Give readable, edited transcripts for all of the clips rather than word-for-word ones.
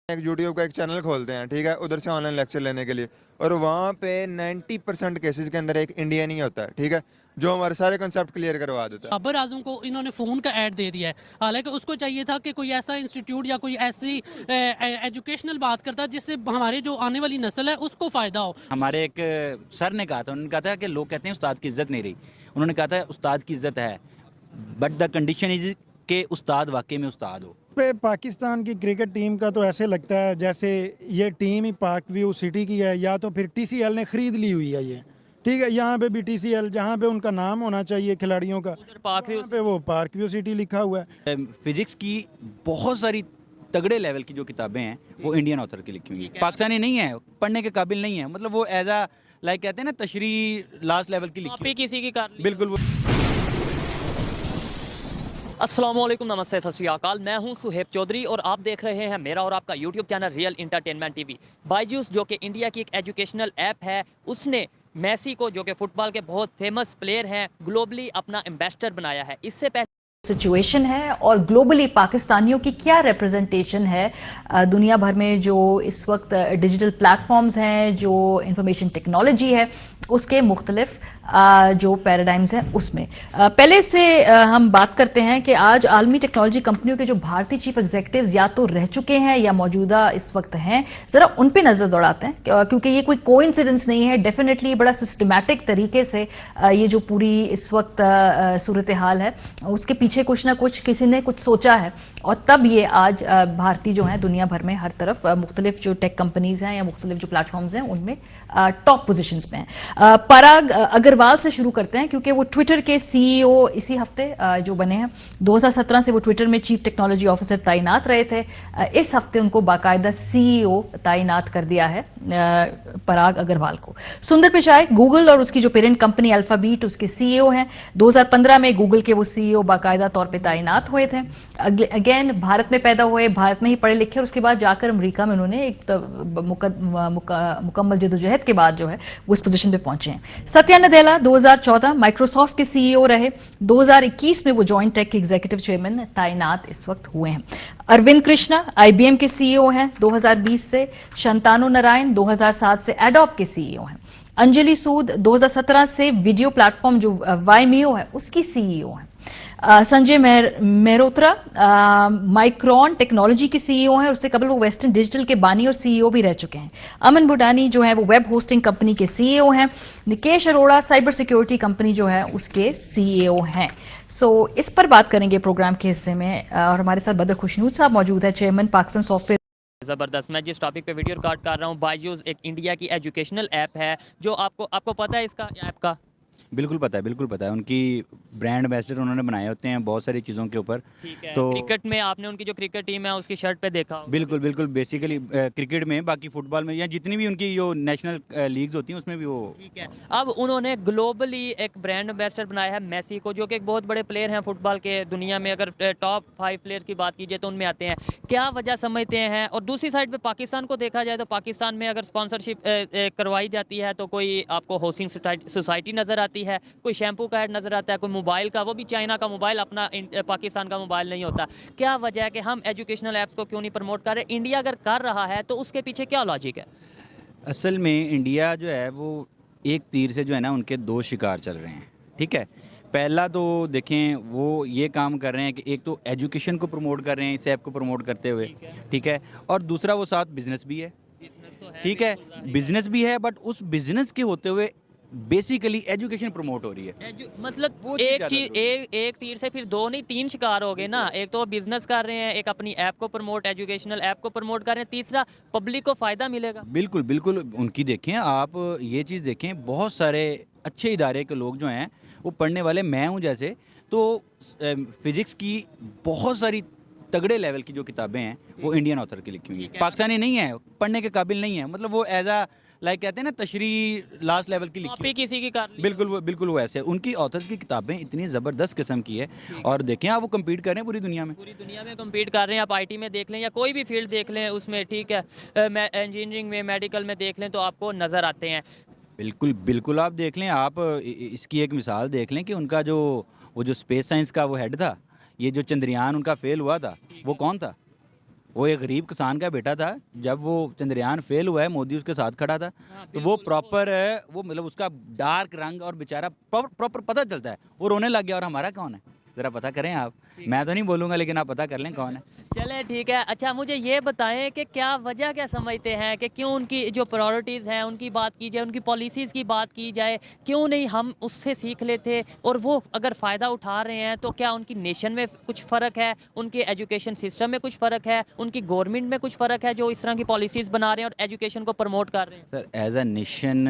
एक यूट्यूब का एक चैनल खोलते हैं, ठीक है, उधर से ऑनलाइन लेक्चर लेने के लिए, और वहाँ पे 90% केसेस के अंदर एक इंडियन ही होता है, ठीक है, जो हमारे सारे कंसेप्ट क्लियर करवा देता है। बाबर आजम को इन्होंने फ़ोन का ऐड दे दिया है, हालांकि उसको चाहिए था कि कोई ऐसा इंस्टीट्यूट या कोई ऐसी एजुकेशनल बात करता जिससे हमारे जो आने वाली नस्ल है उसको फ़ायदा हो। हमारे एक सर ने कहा था, उन्होंने कहा था कि लोग कहते हैं उस्ताद की इज़्ज़त नहीं रही। उन्होंने कहा था उस्ताद की इज़्ज़त है, बट द कंडीशन इज कि उस्ताद वाकई में उस्ताद हो। पे पाकिस्तान की क्रिकेट टीम का तो ऐसे लगता है जैसे ये टीम ही पार्क व्यू सिटी की है, या तो फिर टीसीएल ने खरीद ली हुई है ये, ठीक है। यहाँ पे भी टीसीएल, जहाँ पे उनका नाम होना चाहिए खिलाड़ियों का, वहाँ पे वो पार्क व्यू सिटी लिखा हुआ है। फिजिक्स की बहुत सारी तगड़े लेवल की जो किताबें हैं वो इंडियन ऑथर की लिखी हुई हैं, पाकिस्तानी नहीं है, पढ़ने के काबिल नहीं है, मतलब वो एज अ लाइक कहते हैं ना तशरी लास्ट लेवल की लिखी हुई। किसी की कर ली। बिल्कुल वो अस्सलाम वालेकुम, नमस्ते, सत श्री अकाल। मैं हूं सुहेब चौधरी और आप देख रहे हैं मेरा और आपका YouTube channel real entertainment TV. Byju's जो कि इंडिया की एक एजुकेशनल ऐप है, उसने मेसी को, जो कि फुटबॉल के बहुत फेमस प्लेयर हैं, ग्लोबली अपना एम्बेसडर बनाया है। इससे पहले सिचुएशन है और ग्लोबली पाकिस्तानियों की क्या रिप्रेजेंटेशन है दुनिया भर में, जो इस वक्त डिजिटल प्लेटफॉर्म्स हैं, जो इंफॉर्मेशन टेक्नोलॉजी है, उसके मुख्तलिफ जो पैराडाइम्स हैं उसमें। पहले से हम बात करते हैं कि आज आलमी टेक्नोलॉजी कंपनियों के जो भारतीय चीफ एग्जीक्यूटिव्स या तो रह चुके हैं या मौजूदा इस वक्त हैं, ज़रा उन पे नज़र दौड़ाते हैं, क्योंकि ये कोई कोइंसिडेंस नहीं है। डेफिनेटली बड़ा सिस्टमैटिक तरीके से ये जो पूरी इस वक्त सूरत हाल है, उसके पीछे कुछ ना कुछ किसी ने कुछ सोचा है, और तब ये आज भारतीय जो हैं दुनिया भर में हर तरफ मुख्तलिफ जो टेक कंपनीज हैं या मुख्तलिफ जो प्लेटफॉर्म्स हैं उनमें टॉप पोजीशंस पे हैं। पराग अग्रवाल से शुरू करते हैं, क्योंकि वो ट्विटर के सीईओ इसी हफ्ते जो बने हैं। 2017 से वो ट्विटर में चीफ टेक्नोलॉजी ऑफिसर तैनात रहे थे। इस हफ्ते उनको बाकायदा सीईओ तैनात कर दिया है पराग अग्रवाल को। सुंदर पिचाई गूगल और उसकी जो पेरेंट कंपनी अल्फाबीट, उसके सीईओ हैं। 2015 में गूगल के वो सीईओ बाकायदा तौर पे तैनात हुए थे। अगेन भारत में पैदा हुए, भारत में ही पढ़े लिखे, और उसके बाद जाकर अमेरिका में उन्होंने एक मुकम्मल जद्दोजहद के बाद जो है वो इस पोजीशन पे पहुंचे हैं। सत्या नदेला 2014 माइक्रोसॉफ्ट के सीईओ रहे। 2021 में वो जॉइंट टेक के एग्जीक्यूटिव चेयरमैन तैनात इस वक्त हुए हैं। अरविंद कृष्णा आईबीएम के सीईओ हैं 2020 से। शंतानु नारायण 2007 से एडोब के सीईओ हैं। अंजलि सूद 2017 से वीडियो प्लेटफॉर्म जो वाईमियो है उसकी सीईओ हैं। संजय मेहरोत्रा माइक्रॉन टेक्नोलॉजी के सीईओ हैं। उससे कबल वो वेस्टर्न डिजिटल के बानी और सीईओ भी रह चुके हैं। अमन बुडानी जो है वो वेब होस्टिंग कंपनी के सीईओ हैं। Nikesh Arora cyber security company जो है उसके सीईओ हैं। सो इस पर बात करेंगे प्रोग्राम के हिस्से में, और हमारे साथ बदर खुशनूद साहब मौजूद है, चेयरमैन पाकिस्तान सॉफ्टवेयर। ज़बरदस्त। मैं जिस टॉपिक पे वीडियो रिकॉर्ड कर रहा हूँ, बायजूस एक इंडिया की एजुकेशनल ऐप है, जो आपको पता है इसका ऐप का? बिल्कुल पता है, बिल्कुल पता है। उनकी ब्रांड एम्बेसडर उन्होंने बनाए होते हैं बहुत सारी चीज़ों के ऊपर। ठीक है। तो क्रिकेट में आपने उनकी जो क्रिकेट टीम है उसकी शर्ट पे देखा होगा। बिल्कुल बिल्कुल, बेसिकली क्रिकेट में, बाकी फुटबॉल में या जितनी भी उनकी जो नेशनल लीग्स होती हैं उसमें भी वो। ठीक है। अब उन्होंने ग्लोबली एक ब्रांड एम्बेसडर बनाया है मेसी को, जो कि एक बहुत बड़े प्लेयर हैं फुटबॉल के दुनिया में। अगर टॉप 5 प्लेयर की बात कीजिए तो उनमें आते हैं। क्या वजह समझते हैं? और दूसरी साइड पे पाकिस्तान को देखा जाए तो पाकिस्तान में अगर स्पॉन्सरशिप करवाई जाती है तो कोई आपको हाउसिंग सोसाइटी नज़र आती है, कोई शैम्पू का ऐड नज़र आता है, कोई मोबाइल का, वो भी चाइना का मोबाइल, अपना पाकिस्तान का मोबाइल नहीं होता। क्या वजह है कि हम एजुकेशनल ऐप्स को क्यों नहीं प्रमोट कर रहे? इंडिया अगर कर रहा है तो उसके पीछे क्या लॉजिक है? असल में इंडिया जो है वो एक तीर से जो है ना उनके दो शिकार चल रहे हैं, ठीक है। पहला तो देखें वो ये काम कर रहे हैं कि एक तो एजुकेशन को प्रमोट कर रहे हैं इस ऐप को प्रमोट करते हुए, ठीक है, और दूसरा वो साथ बिजनेस भी है, ठीक है, बिजनेस भी है, बट उस बिजनेस के होते हुए बेसिकली एजुकेशन प्रमोट हो रही है। मतलब वो चीज़ एक ज़्यादा चीज, ज़रूरी है। एक तीर से फिर दो नहीं तीन शिकार हो गए ना। एक तो बिजनेस कर रहे हैं, एक अपनी ऐप को प्रमोट, एजुकेशनल ऐप को प्रमोट कर रहे हैं, तीसरा पब्लिक को फायदा मिलेगा। बिल्कुल बिल्कुल, उनकी देखें आप ये चीज़ देखें, बहुत सारे अच्छे इदारे के लोग जो हैं वो पढ़ने वाले, मैं हूँ जैसे, तो फिजिक्स की बहुत सारी तगड़े लेवल की जो किताबें हैं वो इंडियन ऑथर की लिखी हुई हैं, पाकिस्तानी नहीं है, पढ़ने के काबिल नहीं है, मतलब वो एज अ लाइक कहते हैं ना तशरी लास्ट लेवल की लिखी कॉपी किसी की कर ली। बिल्कुल वो ऐसे उनकी ऑथर्स की किताबें इतनी ज़बरदस्त किस्म की है, और देखें आप वो कम्पीट कर रहे हैं पूरी दुनिया में। पूरी दुनिया में कम्पीट कर रहे हैं। आप आईटी में देख लें या कोई भी फील्ड देख लें उसमें, ठीक है, इंजीनियरिंग में, मेडिकल में देख लें तो आपको नज़र आते हैं। बिल्कुल बिल्कुल, आप देख लें, आप इसकी एक मिसाल देख लें कि उनका जो वो जो स्पेस साइंस का वो हेड था, ये जो चंद्रयान उनका फेल हुआ था, वो कौन था? वो एक गरीब किसान का बेटा था। जब वो चंद्रयान फेल हुआ है, मोदी उसके साथ खड़ा था। हाँ, तो वो बिल्कुल, प्रॉपर है, वो मतलब उसका डार्क रंग और बेचारा प्रॉपर पता चलता है, वो रोने लग गया। और हमारा कौन है, ज़रा पता करें आप। मैं तो नहीं बोलूँगा, लेकिन आप पता कर लें कौन है। चले ठीक है। अच्छा मुझे ये बताएं कि क्या वजह क्या समझते हैं कि क्यों उनकी जो प्रायोरिटीज़ हैं उनकी बात की जाए, उनकी पॉलिसीज़ की बात की जाए, क्यों नहीं हम उससे सीख लेते? और वो अगर फ़ायदा उठा रहे हैं तो क्या उनकी नेशन में कुछ फ़र्क है, उनके एजुकेशन सिस्टम में कुछ फ़र्क है, उनकी गवर्नमेंट में कुछ फ़र्क है जो इस तरह की पॉलिसीज़ बना रहे हैं और एजुकेशन को प्रमोट कर रहे हैं? सर एज अ नेशन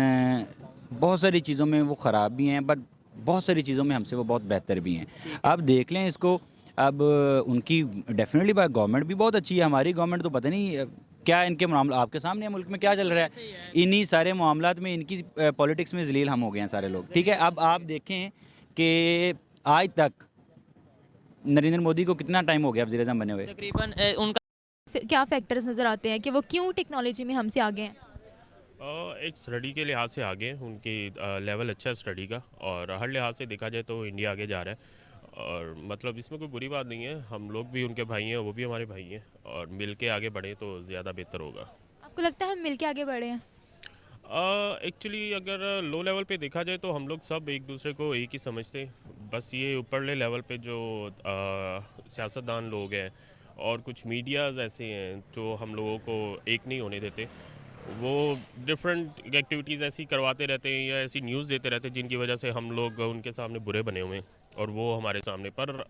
बहुत सारी चीज़ों में वो ख़राब भी हैं, बट बहुत सारी चीज़ों में हमसे वो बहुत बेहतर भी हैं। आप देख लें इसको। अब उनकी डेफिनेटली बात, गवर्नमेंट भी बहुत अच्छी है। हमारी गवर्नमेंट तो पता नहीं क्या इनके मामला आपके सामने है, मुल्क में क्या चल रहा है। इन्हीं सारे मामलात में, इनकी पॉलिटिक्स में जलील हम हो गए हैं सारे लोग। ठीक है, अब आप देखें कि आज तक नरेंद्र मोदी को कितना टाइम हो गया वज़ीर आज़म बने हुए। तकरीबन उनका क्या फैक्टर्स नज़र आते हैं कि वो क्यों टेक्नोलॉजी में हमसे आगे हैं? एक स्टडी के लिहाज से आगे हैं, उनकी लेवल अच्छा है स्टडी का, और हर लिहाज से देखा जाए तो इंडिया आगे जा रहा है। और मतलब इसमें कोई बुरी बात नहीं है, हम लोग भी उनके भाई हैं, वो भी हमारे भाई हैं, और मिल के आगे बढ़े तो ज़्यादा बेहतर होगा। आपको लगता है हम मिलके आगे बढ़े हैं? एक्चुअली अगर लो लेवल पे देखा जाए तो हम लोग सब एक दूसरे को एक ही समझते हैं। बस ये ऊपरले लेवल पे जो सियासतदान लोग हैं और कुछ मीडियाज़ ऐसे हैं जो हम लोगों को एक नहीं होने देते। वो डिफरेंट एक्टिविटीज़ ऐसी करवाते रहते हैं या ऐसी न्यूज़ देते रहते हैं जिनकी वजह से हम लोग उनके सामने बुरे बने हुए हैं और वो हमारे सामने। पर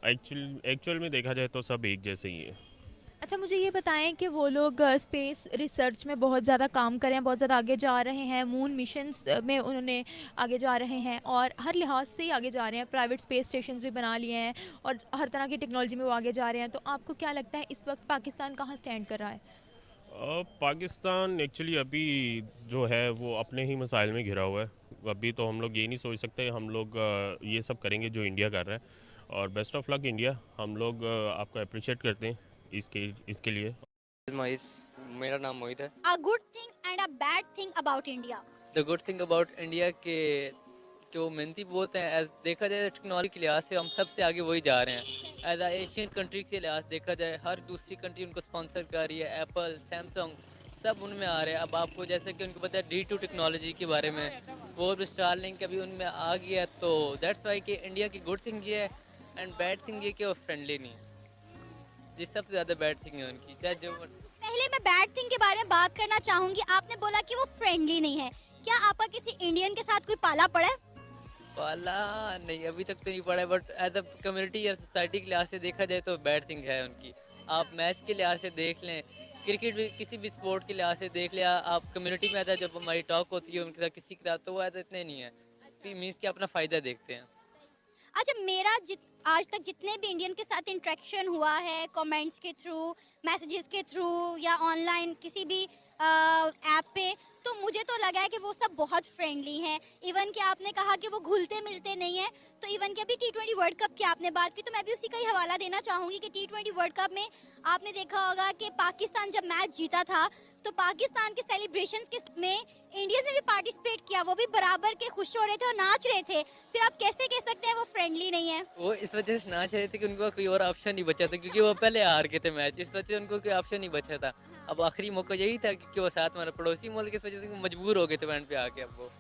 एक्चुअल में देखा जाए तो सब एक जैसे ही है। अच्छा मुझे ये बताएं कि वो लोग स्पेस रिसर्च में बहुत ज़्यादा काम कर रहे हैं, बहुत ज़्यादा आगे जा रहे हैं, मून मिशंस में उन्होंने आगे जा रहे हैं और हर लिहाज से ही आगे जा रहे हैं। प्राइवेट स्पेस स्टेशंस भी बना लिए हैं और हर तरह की टेक्नोलॉजी में वो आगे जा रहे हैं। तो आपको क्या लगता है इस वक्त पाकिस्तान कहाँ स्टैंड कर रहा है? पाकिस्तान एक्चुअली अभी जो है वो अपने ही मसाइल में घिरा हुआ है। अभी तो हम लोग ये नहीं सोच सकते हम लोग ये सब करेंगे जो इंडिया कर रहा है। और बेस्ट ऑफ लक इंडिया, हम लोग आपको अप्रिशिएट करते हैं इसके लिए। मोहित, मेरा नाम मोहित है। A good thing and a bad thing about India. The good thing about India के जो मेहनती बहुत हैं, एज देखा जाए टेक्नोलॉजी के लिहाज से हम सबसे आगे वही जा रहे हैं। एज अ एशियन कंट्री के लिहाज देखा जाए हर दूसरी कंट्री उनको स्पॉन्सर कर रही है। एप्पल, सैमसंग सब उनमें आ रहे हैं। अब आपको जैसे कि उनको पता है D2 टेक्नोलॉजी के बारे में, वो भी स्टारलिंक अभी उनमें आ गया। तो दैट्स वाई कि इंडिया की गुड थिंग ये है एंड बैड थिंग ये कि वो फ्रेंडली नहीं है। ये सबसे ज़्यादा बैड थिंग है उनकी। चाहे जो पहले मैं बैड थिंग के बारे में बात करना चाहूंगी। आपने बोला कि वो फ्रेंडली नहीं है। क्या आपका किसी इंडियन के साथ कोई पाला पड़ा है? पाला नहीं, अभी तक तो नहीं पड़ा है, बट एज अ कम्युनिटी या सोसाइटी के लिहाज से देखा जाए तो बैड थिंग है उनकी। आप मैच के लिहाज से देख लें, क्रिकेट भी, किसी भी स्पोर्ट के लिहाज से देख लें, आप कम्युनिटी में आता है जब हमारी टॉक होती है उनके साथ किसी के साथ, तो वो ऐसा इतने नहीं है। मीन्स कि अपना फ़ायदा देखते हैं। अच्छा, मेरा आज तक जितने भी इंडियन के साथ इंटरेक्शन हुआ है, कमेंट्स के थ्रू, मैसेजेस के थ्रू या ऑनलाइन किसी भी ऐप पे, तो मुझे तो लगा है कि वो सब बहुत फ्रेंडली हैं। इवन कि आपने कहा कि वो घुलते मिलते नहीं हैं, तो इवन कि अभी T20 वर्ल्ड कप की आपने बात की, तो मैं भी उसी का ही हवाला देना चाहूँगी कि T20 वर्ल्ड कप में आपने देखा होगा कि पाकिस्तान जब मैच जीता था तो पाकिस्तान के सेलिब्रेशंस के में इंडिया ने भी पार्टिसिपेट किया, वो भी बराबर के खुश हो रहे थे और नाच रहे थे। फिर आप कैसे कह सकते हैं वो फ्रेंडली नहीं है? वो इस वजह से नाच रहे थे कि उनको कोई और ऑप्शन नहीं बचा था, क्योंकि वो पहले हार गए थे मैच, इस वजह से उनको कोई ऑप्शन नहीं बचा था। अब आखिरी मौका यही था क्योंकि वो साथ हमारा पड़ोसी मुल्क, इस वजह से मजबूर हो गए थे वहाँ पे आके। अब वो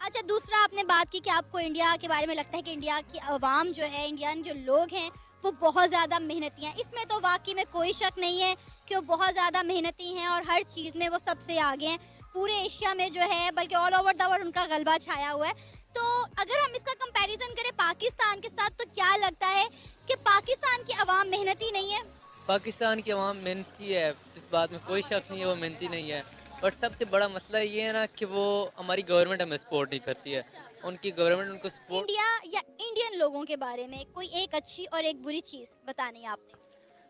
अच्छा, दूसरा आपने बात की कि आपको इंडिया के बारे में लगता है कि इंडिया की आवाम जो है, इंडियन जो लोग हैं वो बहुत ज़्यादा मेहनती हैं। इसमें तो वाकई में कोई शक नहीं है कि वो बहुत ज़्यादा मेहनती हैं और हर चीज़ में वो सबसे आगे हैं। पूरे एशिया में जो है, बल्कि ऑल ओवर द वर्ल्ड उनका गलबा छाया हुआ है। तो अगर हम इसका कंपैरिजन करें पाकिस्तान के साथ, तो क्या लगता है कि पाकिस्तान की आवाम मेहनती नहीं है? पाकिस्तान की आवाम मेहनती है, इस बात में कोई शक नहीं है वो मेहनती नहीं है। बट सबसे बड़ा मसला ये है ना कि वो हमारी गवर्नमेंट हमें सपोर्ट नहीं करती है। उनकी गवर्नमेंट उनको सपोर्ट। इंडिया या इंडियन लोगों के बारे में कोई एक अच्छी और एक बुरी चीज़ बतानी है आपने।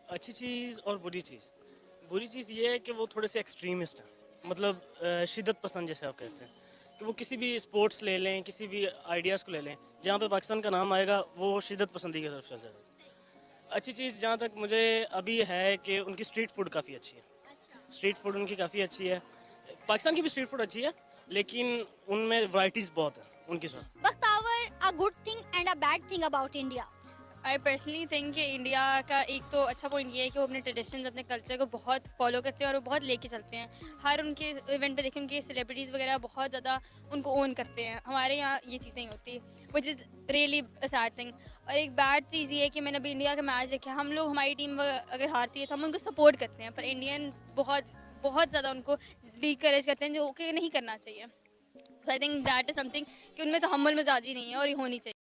अच्छी चीज़ और बुरी चीज़ ये है कि वो थोड़े से एक्सट्रीमिस्ट हैं, मतलब शिद्दत पसंद जैसे आप कहते हैं, कि वो किसी भी स्पोर्ट्स ले लें, किसी भी आइडियाज़ को ले लें, जहाँ पे पाकिस्तान का नाम आएगा वो शिद्दत पसंदी की तरफ चल जाएगा। अच्छी चीज़ जहाँ तक मुझे अभी है कि उनकी स्ट्रीट फूड काफ़ी अच्छी है। स्ट्रीट फूड उनकी काफ़ी अच्छी है। पाकिस्तान की भी स्ट्रीट फूड अच्छी है, लेकिन उनमें वैराइटीज़ बहुत है उनकी। Bakhtawar, a good thing and a bad thing about India. I personally think कि इंडिया का एक तो अच्छा पॉइंट ये है कि वो अपने ट्रेडिशंस, अपने कल्चर को बहुत फॉलो करते हैं और वो बहुत लेके चलते हैं। हर उनके इवेंट पे देखें, उनके सेलिब्रिटीज़ वगैरह बहुत ज़्यादा उनको ओन करते हैं। हमारे यहाँ ये चीज़ नहीं होती, which is really sad thing. और एक बैड चीज़ ये है कि मैंने अभी इंडिया का मैच देखा, हम लोग, हमारी टीम अगर हारती है तो हम उनको सपोर्ट करते हैं, पर इंडियंस बहुत बहुत ज़्यादा उनको डिकरेज करते हैं, जो कि नहीं करना चाहिए। I think that is something कि उनमें तहम्मुल मिजाजी नहीं है और ये होनी चाहिए।